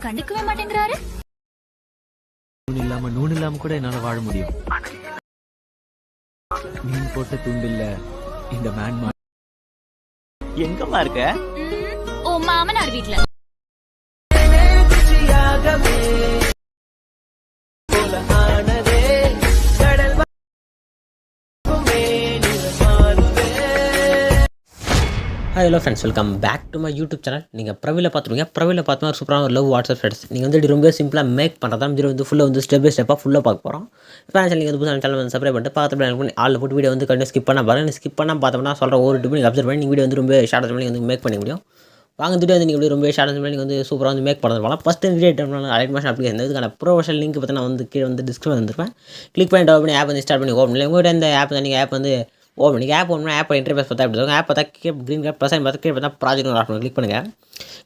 கண்டுக்கவே மாட்டேங்கிறாரு. நூன் இல்லாம கூட என்னால வாழ முடியும். மீன் போட்ட துண்டில்ல இந்த மேன் எங்கம்மா இருக்க? ஓ மாமனார் வீட்ல. Hello friends, welcome back to my YouTube channel. நீங்கள் ப்ரவியில் பார்த்துருங்க. ப்ரவியில் பார்த்தோம்னா ஒரு சூப்பரான ஒரு லவ் வாட்ஸ்அப் ஸ்டேட்டஸ் நீங்கள் வந்து ரொம்ப சிம்பிளாக மேக் பண்ணுறதா வந்து ஃபுல்லாக வந்து ஸ்டெப் பை ஸ்டெப்பாக ஃபுல்லாக பார்க்க போகிறோம். இப்போ நீங்கள் வந்து புதுசாக சேனல் வந்து சப்ஸ்கிரைப் பண்ணிட்டு பார்த்து ஆளில் போட்டு வீடியோ வந்து கண்டிப்பாக ஸ்கிப் பண்ண பாருங்கள். ஸ்கிப் பண்ணால் பார்த்தோம்னா சொல்கிற ஒரு டிப் நீங்கள் அப்சர்வ் பண்ணி நீங்கள் வீடியோ வந்து ரொம்ப ஷார்ட் பண்ணி வந்து மேக் பண்ண முடியும். வாங்க வீடியோ வந்து நீங்கள் ரொம்ப ஷார்ட் பண்ணி நீங்கள் வந்து சூப்பராக வந்து மேக் பண்ணுறது போகலாம். ஃபஸ்ட்டு வீடியோ அலைட் மாஷன் அப்ளிகேஷன் இதுக்கான ப்ரொஃபஷனல் லிங்க் பற்றி நான் வந்து கீழே வந்து டிஸ்கிரிப்ஷன் வந்துருப்பேன். கிளிக் பண்ணி டவுன் பண்ணி ஆப் வந்து ஸ்டார்ட் பண்ணி ஓப்பன் பண்ணி உங்கள்கிட்ட இந்த ஆப் வந்து நீங்கள் ஆப் வந்து ஓப்பன் பண்ணி ஆப் ஓப்பன் பண்ணி ஆப் இன்டர்ஃபேஸ் பார்த்தா அப்படி இருக்கும். ஆப் பார்த்தா க்ரீன் கலர் ப்ளஸ் பார்த்தா கீழே பார்த்தா ப்ராஜெக்ட் ஒரு ஆப்ஷன் கிளிக் பண்ணுங்கள்.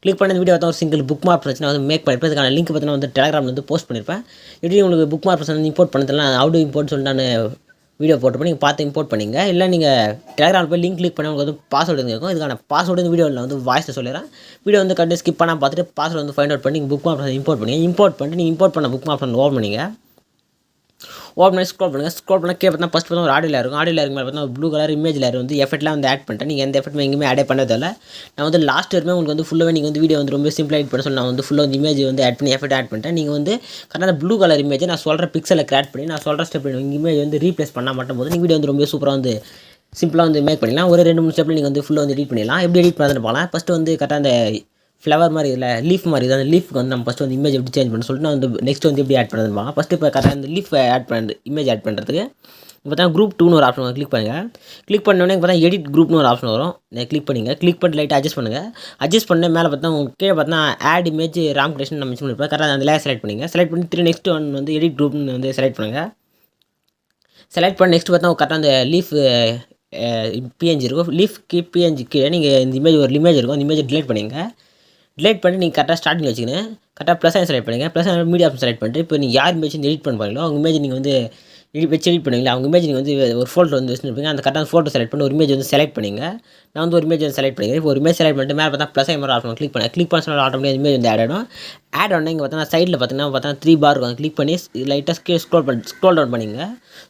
கிளிக் பண்ணி வீடியோ பார்த்தா ஒரு சிங்கிள் புக் மார்க் பிரச்சனை வந்து மேக் பண்ணிப்பேன். இதுக்கான லிங்க் பார்த்தா வந்து டெலிகிராமில் வந்து போஸ்ட் பண்ணியிருப்பேன். இப்படி உங்களுக்கு புக் மார்க் பிரச்சனை வந்து இம்போர்ட் பண்ணதெல்லாம் அவுட் இம்போர்ட் சொல்லிட்டு நான் வீடியோ போட்டு நீங்கள் பார்த்து இம்போர்ட் பண்ணிங்க. இல்லை நீங்கள் டெலிகிராமில் போய் லிங்க் கிளிக் பண்ணி உங்களுக்கு வந்து பாஸ்வேர்டு இருக்கும். இதுக்கான பாஸ்வேர்டு இந்த வீடியோவில் வந்து வாய்ஸில் சொல்லிடுறேன். வீடியோ வந்து கண்டிப்பாக ஸ்கிப் பண்ணால் பார்த்துட்டு பாஸ்வேர்டு வந்து ஃபைண்ட் அவுட் பண்ணி புக் மார்க் இம்போர்ட் பண்ணி நீங்கள் இம்போர்ட் பண்ண புக் மார்க் ஓப்பன் பண்ணிங்க. ஓப்பன் பண்ணி ஸ்க்ரோல் பண்ணுங்கள். ஸ்க்ரோல் பண்ணால் கீழே பார்த்தா ஃபஸ்ட் பார்த்தா ஒரு ஆடியோ இருக்கும். ஆடியோ லேயருக்கு மேலே பார்த்தா ப்ளூ கலர் இமேஜ் லேயர் வந்து எஃபெக்ட்லாம் வந்து ஆட் பண்ணிட்டேன். நீங்கள் எந்த எஃபெக்ட் எங்கேயுமே ஆட் பண்ணதில்லை. நான் வந்து லாஸ்ட் வரைக்கும் உங்களுக்கு வந்து ஃபுல்லாகவே நீங்கள் வந்து வீடியோ வந்து ரொம்ப சிம்பிளாக எடிட் பண்ண சொல்லி நான் வந்து ஃபுல்லாக வந்து இமேஜ் வந்து ஆட் பண்ணி எஃபெக்ட் ஆட் பண்ணிட்டேன். நீங்கள் வந்து கரெக்டாக ப்ளூ கலர் இமேஜை நான் சொல்கிற பிக்சலில் கிரியேட் பண்ணி நான் சொல்கிற ஸ்டெப் இமேஜ் வந்து ரீப்ளேஸ் பண்ணால் மட்டும் போது நீங்கள் வீடியோ வந்து ரொம்ப சூப்பராக வந்து சிம்பிளாக வந்து மேக் பண்ணிக்கலாம். ஒரு 2-3 ஸ்டெப்பில் நீங்கள் வந்து ஃபுல்லாக வந்து எடிட் பண்ணிடலாம். எப்படி எடிட் பண்ணுறதுன்னு போகலாம். ஃபஸ்ட்டு வந்து கரெக்டாக அந்த ஃப்ளவர் மாதிரி இல்லை லீஃப் மாதிரி அந்த லீஃப்க்கு வந்து நம்ம ஃபஸ்ட்டு வந்து இமேஜ் எப்படி சேஞ்ச் பண்ண சொல்லிட்டு நான் வந்து நெக்ஸ்ட் வந்து எப்படி ஆட் பண்ணுறதுன்னு பார்க்கலாம். ஃபஸ்ட்டு இப்போ கரெக்டாக இந்த லீஃப் ஆட் பண்ணுறது இமேஜ் ஆட் பண்ணுறதுக்கு இப்போ பார்த்தா குரூப் 2ன்னு ஒரு ஆப்ஷன் கிளிக் பண்ணுங்கள். கிளிக் பண்ணோடனே பார்த்தா எடிட் குரூப்னு ஒரு ஆப்ஷன் வரும். கிளிக் பண்ணிங்க. கிளிக் பண்ணி லைட்டாக அட்ஜஸ்ட் பண்ணுங்கள். அட்ஜஸ்ட் பண்ண மேலே பார்த்தா உங்களுக்கு கீழே பார்த்தா ஆட் இமேஜ் ராம் கிரியேஷன் நம்ம மென்ஷன் பண்ணிருப்போம். கரெக்டாக அந்த லேயர் செலக்ட் பண்ணிங்க. செலக்ட் பண்ணி திரும்ப நெக்ஸ்ட் ஒன் வந்து எடிட் குரூப்னு வந்து செலக்ட் பண்ணுங்கள். செலக்ட் பண்ணி நெக்ஸ்ட் பார்த்தா கரெக்டாக அந்த லீஃப் பிஎன்ஜி இருக்கும். லீஃப்க்கு பிஎன்ஜி கீழே நீங்கள் இந்த இமேஜ் ஒரு இமேஜ் இருக்கும். அந்த இமேஜை டிலீட் பண்ணிங்க. டிலேட் பண்ணி நீங்கள் கரெக்டாக ஸ்டார்டிங் வச்சுக்கணும். கரெக்டாக ப்ளஸ் செலக்ட் பண்ணுங்கள். ப்ளஸ் மீடியா ஆப்ஷன் செலக்ட் பண்ணிட்டு இப்போ நீங்கள் யார் இமேஜ் வந்து எடிட் பண்ண போகிறீங்களோ அவங்க இமேஜ் நீங்கள் வந்து எடிட் பண்ணுவீங்களா அவங்க இமேஜ் நீங்கள் வந்து ஒரு ஃபோட்டோ வந்து வச்சுருப்பீங்க. அந்த கரெக்டாக ஃபோட்டோ செலக்ட் பண்ணி ஒரு இமேஜ் வந்து செலக்ட் பண்ணிங்க. நான் வந்து ஒரு இமேஜ் வந்து செலக்ட் பண்ணிக்கிறேன். இப்போ ஒரு இமேஜ் செலக்ட் பண்ணிட்டு மேலே பார்த்தா ப்ளஸ் மாதிரி ஆப்ஷன் கிளிக் பண்ண சொன்னால் ஆட்டோமேட்டிக் இமேஜ் வந்து ஆட் ஆகிடும். இங்கே பார்த்தா சைடில் பார்த்தீங்கன்னா 3 பார் இருக்கும். கிளிக் பண்ணி லைட்டாக ஸ்க்ரோல் டவுன் பண்ணிங்க.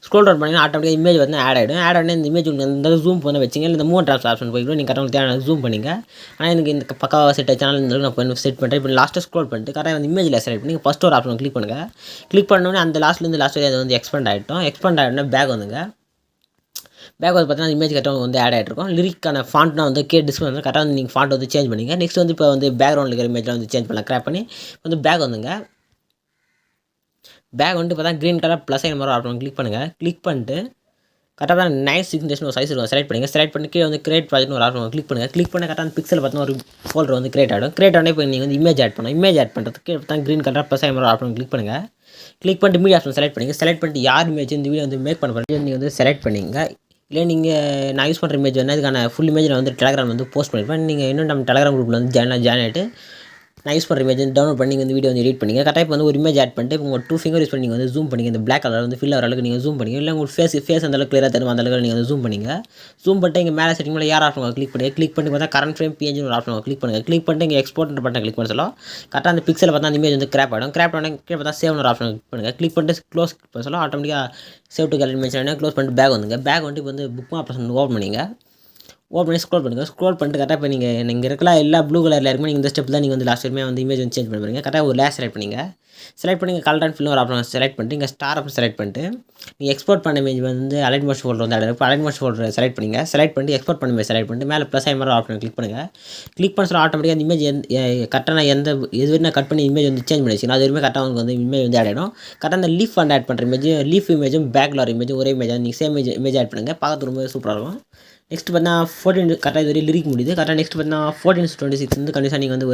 ஸ்க்ரோல் டவுன் பண்ணிங்கன்னா ஆட்டோமேட்டிக் இமேஜ் வந்து ஆட் ஆகிடும். இந்த இமேஜ் இந்த ஜூம் பண்ண வச்சிங்க. இல்லை இந்த மூவ் ட்ராப்ஸ் ஆப்ஷன் போய்ட்டு நீங்கள் கரெக்டாக தேவையான ஜூம் பண்ணிங்க. ஆனால் எனக்கு இந்த பக்காவாக செட் சேனல் நான் இப்போ செட் பண்ணுறேன். இப்போ லாஸ்ட்டாக ஸ்க்ரோல் பண்ணிட்டு கரெக்டாக அந்த இமேஜில் செலக்ட் பண்ணி ஃபஸ்ட் ஒரு ஆப்ஷன் கிளிக் பண்ணுங்கள். கிளிக் பண்ணோன்னே அந்த லாஸ்ட்லேருந்து லாஸ்ட் வரை அது வந்து எக்ஸ்பெண்ட் ஆகிட்டோன்னா பேக் வந்துங்க. பேக் வந்து பார்த்தீங்கன்னா இமேஜ் கரெக்டாக வந்து ஆட் ஆகிட்ருக்கும். லிரிக்கான ஃபாண்ட்னா வந்து டிஸ்பிளே வந்து கரெக்டாக வந்து நீங்கள் ஃபாண்ட் வந்து சேஞ்ச் பண்ணிங்க. நெக்ஸ்ட் வந்து இப்போ வந்து பேக்ரவுண்டில் இருக்கிற இமேஜில் வந்து சேஞ்ச் பண்ணலாம். கிராப் பண்ணி வந்து பேக் வந்துங்க. பேக் வந்துட்டு பார்த்தா க்ரீன் கலர் ப்ளஸ் மாதிரி ஆப்ஷன் கிளிக் பண்ணுங்கள். கிளிக் பண்ணிட்டு கரெக்டாக தான் 9:6 ஒரு சைஸ் இருக்கும். செலக்ட் பண்ணுங்கள். செலக்ட் பண்ணி கீழே வந்து கிரியேட் ப்ராஜெக்ட்னு ஒரு ஆப்ஷன் கிளிக் பண்ணுங்கள். கிளிக் பண்ண கரெக்டாக அந்த பிக்சல் பார்த்தா ஒரு ஃபோல்டர் வந்து கிரியேட் ஆகிடும். கிரியேட் ஆனால் இப்போ நீங்கள் வந்து இமேஜ் ஆட் பண்ணணும். இமேஜ் ஆட் பண்ணுறதுக்கு பார்த்தா க்ரீன் கலர் ப்ளஸ் மாதிரி ஆப்ஷன் கிளிக் பண்ணுங்கள். கிளிக் பண்ணிட்டு மீடியா ஆப்ஷன் செலக்ட் பண்ணிங்க. செலக்ட் பண்ணிட்டு யார் இமேஜ் இந்த வீடியோ வந்து மேக் பண்ண போகிறீங்க நீங்கள் வந்து செலக்ட் பண்ணிங்க. இல்லை நீங்கள் நான் யூஸ் பண்ணுற இமேஜ் வந்து இதுக்கான ஃபுல் இமேஜ் நான் வந்து டெலிகிராம் வந்து போஸ்ட் பண்ணியிருப்பேன். நீங்கள் இன்னும் நம்ம டெலிகிராம் குரூப்பில் வந்து ஜாயின் ஆகிட்டு நான் யூஸ் பண்ணுற இமேஜ் டவுன்லோட் பண்ணி வந்து வீடியோ வந்து எடிட் பண்ணிங்க. கரெக்டாக வந்து ஒரு இமேஜ் ஆட் பண்ணிட்டு உங்கள் 2 ஃபிங்கர் யூஸ் பண்ணி நீங்கள் வந்து ஜூம் பண்ணிங்க. இந்த பிளாக் கலர் வந்து ஃபில் ஆகிற அளவுக்கு நீங்கள் ஜூம் பண்ணிங்க. இல்லை உங்கள் ஃபேஸ் அந்த அளவுக்கு கிளியராக தரும் அந்த அளவுக்கு நீங்கள் வந்து ஜூம் பண்ணிங்க. ஜூம் பண்ணிட்டு இங்கே மேலே செட்டிங் மேலே யார் ஆப்ஷன் கிளிக் பண்ணி பார்த்தா கரண்ட் ஃப்ரேம் பிஎன்ஜி ஒரு ஆப்ஷன் கிளிக் பண்ணுங்கள். கிளிக் பண்ணிட்டு இங்கே எக்ஸ்போர்ட் பட்டன் கிளிக் பண்ண சொல்லலாம். கரெக்டாக அந்த பிக்சலில் பார்த்தா அந்த இமேஜ் வந்து கிராப் ஆகிடும். கிராப் ஆனால் கீழே பார்த்தா சேவ் ஒரு ஆப்ஷன் கிளிக் பண்ணுங்கள். கிளிக் பண்ணிட்டு க்ளோஸ் பண்ண சொல்லலாம். ஆட்டோமேட்டிக்காக save to gallery mention close பண்ணிட்டு பேக் வந்துங்க. பேக் வந்துட்டு இப்போ வந்து புக் ஆப்ஷன் ஓப்பன் பண்ணிங்க. ஓப்பன் பண்ணி ஸ்க்ரோல் பண்ணுங்கள். ஸ்க்ரோல் பண்ணிட்டு கரெக்டாக இப்போ நீங்கள் இருக்கலாம் எல்லா ப்ளூ கலரில் இருக்குமே நீங்கள் இந்த ஸ்டெப் தான் நீங்கள் வந்து லாஸ்ட் டைமே வந்து இமேஜ் வந்து சேஞ்ச் பண்ணி போகிறீங்க. கரெக்டாக ஒரு லேயர் செலக்ட் பண்ணிங்க. செலக்ட் பண்ணி கலர் அண்ட் ஃபில் ஒரு ஆப்ஷன் செலக்ட் பண்ணிட்டு இங்கே ஸ்டார் ஆப்ஷன் செலக்ட் பண்ணிட்டு நீங்கள் எக்ஸ்போர்ட் பண்ண இமேஜ் வந்து அலைட் மார்க்ஸ் ஃபோல்டர் வந்து இப்போ அலைட் மார்க்ஸ் ஃபோல்டர் செலக்ட் பண்ணிங்க. செலக்ட் பண்ணிட்டு எக்ஸ்போர்ட் பண்ண இமேஜ் செலக்ட் பண்ணிட்டு மேலே ப்ளஸ் மாதிரி ஆப்ஷன் கிளிக் பண்ணுங்கள். கிளிக் பண்ண சொல்ல ஆட்டோமேட்டிக்காக அந்த இமேஜ் கரெக்டாக நான் எது வரைக்கும் நான் கட் பண்ணி இமேஜ் வந்து சேஞ்ச் பண்ணி வச்சுக்கணும். அது வரைக்கும் கரெக்டாக உங்களுக்கு வந்து இமேஜ் வந்து ஆட் ஆகிடும். கரெக்டாக அந்த லீஃப் ஃபண்ட் ஆட் பண்ணுற இமேஜ் லீஃப் இமேஜும் பேக்லார் இமேஜும் ஒரே இமேஜ் நீங்கள் சேம் இமேஜ் ஆட் பண்ணுங்கள். பார்க்கறது ரொம்ப சூப்பராக இருக்கும். நெக்ஸ்ட் பார்த்தா 14 கரெக்டாக இது வரையும் லிரிக் முடியுது. கரெக்டாக நெக்ஸ்ட் பார்த்தா 14:26 வந்து கண்டிப்பாக நீங்கள் வந்து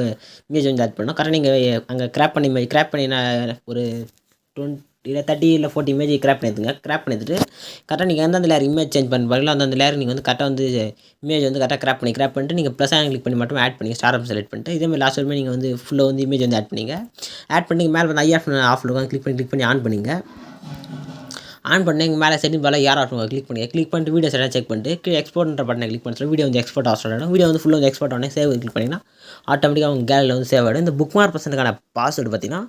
இமேஜ் வந்து ஆட் பண்ணணும். கரெக்டாக நீங்கள் அங்கே கிராப் பண்ணி நான் ஒரு 20 இல்லை 30 இல்லை 40 இமேஜ் கிராப் பண்ணிடுங்க. கிராப் பண்ணிட்டு கரெக்டாக நீங்கள் எந்தெந்த லேயர் இமேஜ் சேஞ்ச் பண்ண பாருங்களோ அந்த லேயர் நீங்கள் வந்து கரெக்டாக வந்து இமேஜ் வந்து கரெக்டாக கிராப் பண்ணிட்டு நீங்கள் ப்ளஸ் கிளிக் பண்ணி மட்டும் ஆட் பண்ணி ஸ்டார் ஆப்ஷன் செலக்ட் பண்ணிட்டு இதேமாதிரி லாஸ்ட் வரைக்கும் நீங்கள் வந்து ஃபுல்லாக வந்து இமேஜ் வந்து ஆட் பண்ணி மேலே வந்து ஐ ஆஃப் இருக்கும். கிளிக் பண்ணி ஆன் பண்ணிங்க. ஆன் பண்ணி இங்கே மேலே செட்டிங் பால யார் ஆஃப் கிளிக் பண்ணிட்டு வீடியோஸ் எல்லாம் செக் பண்ணிட்டு கீழே எக்ஸ்போர்ட்ன்ற பட்டனை கிளிக் பண்ணி வீடியோ வந்து எக்ஸ்போர்ட் ஆப்ஷன் ஆகிடும். வீடியோ வந்து ஃபுல்லாக வந்து எக்ஸ்போர்ட் ஆனே சேவ் கிளிக் பண்ணிங்கன்னா ஆட்டோமேட்டிக்காக உங்கள் கேலரியில் வந்து சேவ் ஆகிடும். இந்த புக் மார்க் பர்சன்ட்டுக்கான பாஸ்வேர்டு பார்த்தீங்கன்னா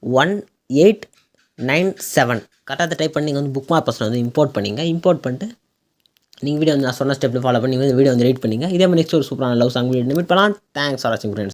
1897 கரெக்டாக டைப் பண்ணி நீங்கள் வந்து புக் மார்க் பர்சன் வந்து இம்போர்ட் பண்ணிட்டு நீங்கள் வீடியோ வந்து நான் சொன்ன ஸ்டெப்பில் ஃபாலோ பண்ணி வந்து வீடியோ வந்து எடிட் பண்ணிங்க. இதே மாதிரி நெக்ஸ்ட் ஒரு சூப்பரான லவ் சாங் வீடியோ மீட் பண்ணலாம். தேங்க்ஸ் ஃபார் வாட்சிங் ஃப்ரெண்ட்ஸ்.